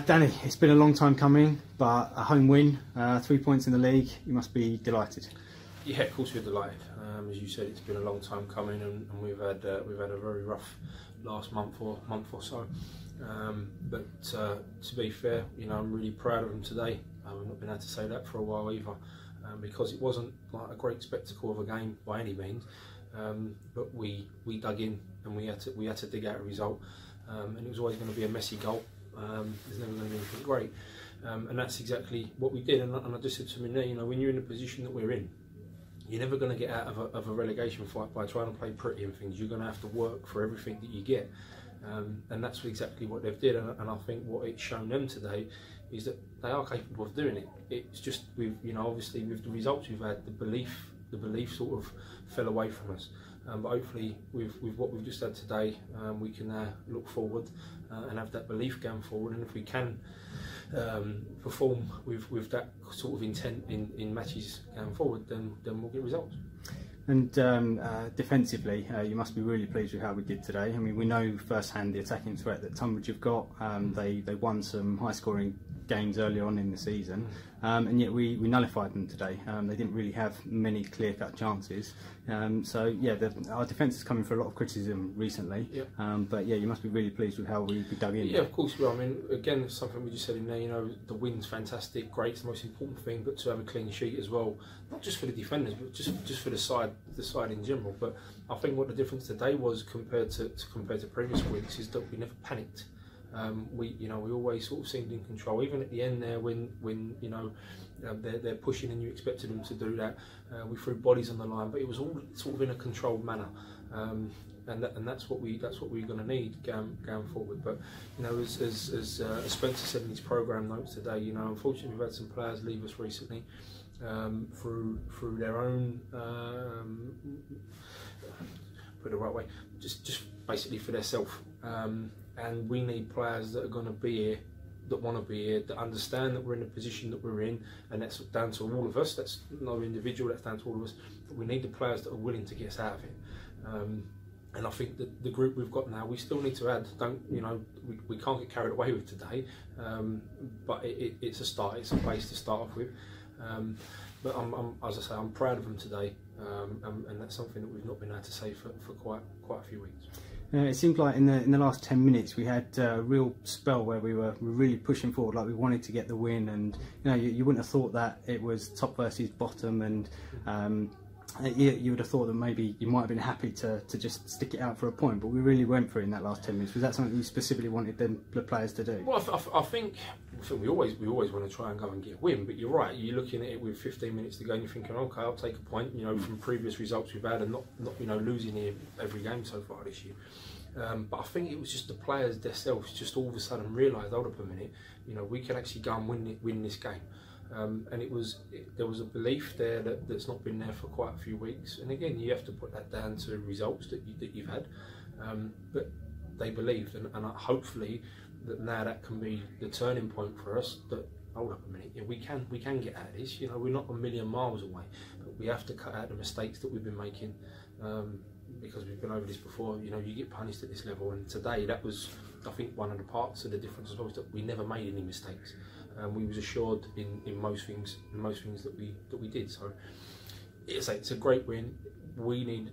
Danny, it's been a long time coming, but a home win, 3 points in the league, you must be delighted. Yeah, of course we're delighted. As you said, it's been a long time coming, and we've had a very rough last month or so. But to be fair, I'm really proud of them today. We've not been able to say that for a while either, because it wasn't like a great spectacle of a game by any means. But we dug in and we had to dig out a result, and it was always going to be a messy goal. There's never going to be anything great, and that's exactly what we did. And I just said to him there, when you're in the position that we're in, you're never going to get out of a relegation fight by trying to play pretty and things. You're going to have to work for everything that you get, and that's exactly what they've did. And I think what it's shown them today is that they are capable of doing it. It's just obviously with the results we've had, the belief sort of fell away from us. But hopefully with what we've just had today, we can now look forward and have that belief going forward. And if we can perform with that sort of intent in matches going forward, then we'll get results. And defensively, you must be really pleased with how we did today. I mean, we know firsthand the attacking threat that Tonbridge have got. They won some high-scoring games early on in the season, and yet we nullified them today. They didn't really have many clear-cut chances. So yeah, our defence is coming for a lot of criticism recently. Yep. But yeah, you must be really pleased with how we dug in. Yeah, of course we are. I mean, again, it's something we just said in there. The win's fantastic, great. It's the most important thing, but to have a clean sheet as well, not just for the defenders, but just for the side in general. But I think what the difference today was compared to previous weeks is that we never panicked. We always sort of seemed in control, even at the end there when they're pushing and you expected them to do that. We threw bodies on the line, but it was all sort of in a controlled manner, and that's what we're going to need going forward. But as Spencer said in his programme notes today, unfortunately we've had some players leave us recently through their own put it the right way, just basically for their self. And we need players that are going to be here, that want to be here, that understand that we're in the position that we're in, and that's down to all of us. That's no individual, that's down to all of us. But we need the players that are willing to get us out of it. And I think that the group we've got now, we still need to add. We can't get carried away with today, but it's a start. It's a place to start off with. But as I say, I'm proud of them today, and that's something that we've not been able to say for quite a few weeks. It seemed like in the last 10 minutes we had a real spell where we were really pushing forward, like we wanted to get the win, and you wouldn't have thought that it was top versus bottom, and you would have thought that maybe you might have been happy to just stick it out for a point, but we really went for it in that last 10 minutes. Was that something you specifically wanted the players to do? Well, I think we always want to try and go and get a win, but you're right, you're looking at it with 15 minutes to go and you're thinking, okay, I'll take a point, from previous results we've had, and not losing here every game so far this year. But I think it was just the players themselves just all of a sudden realised, hold up a minute, we can actually go and win this game. And there was a belief there that's not been there for quite a few weeks. And again, you have to put that down to results that you've had. But they believed, and hopefully that now that can be the turning point for us. That hold up a minute, we can get out of this. We're not a million miles away, but we have to cut out the mistakes that we've been making. Because we've been over this before, you get punished at this level, and today that was, I think, one of the parts of the difference as well, is that we never made any mistakes. We was assured in most things that we did. So it's a great win. We needed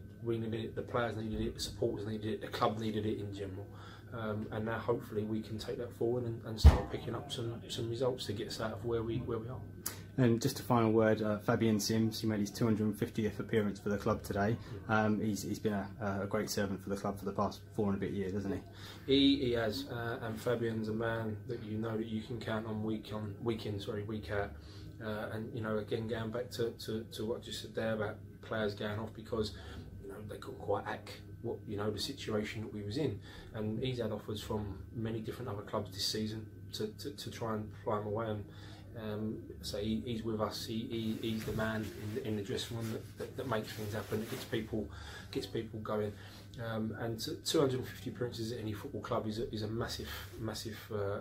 it, the players needed it, the supporters needed it, the club needed it in general. And now hopefully we can take that forward and start picking up some results to get us out of where we are. And just a final word, Fabian Sims, he made his 250th appearance for the club today. He's been a great servant for the club for the past 4 and a bit years, hasn't he? He has, and Fabian's a man that that you can count on week out. And again, going back to what I just said there about players going off because they couldn't quite act what the situation that we was in, and he's had offers from many different other clubs this season to try and fly him away. And so he's with us. He's the man in the dressing room that makes things happen. That gets people going. And 250 appearances at any football club is a massive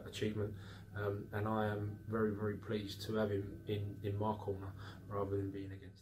achievement. And I am very pleased to have him in my corner rather than being against.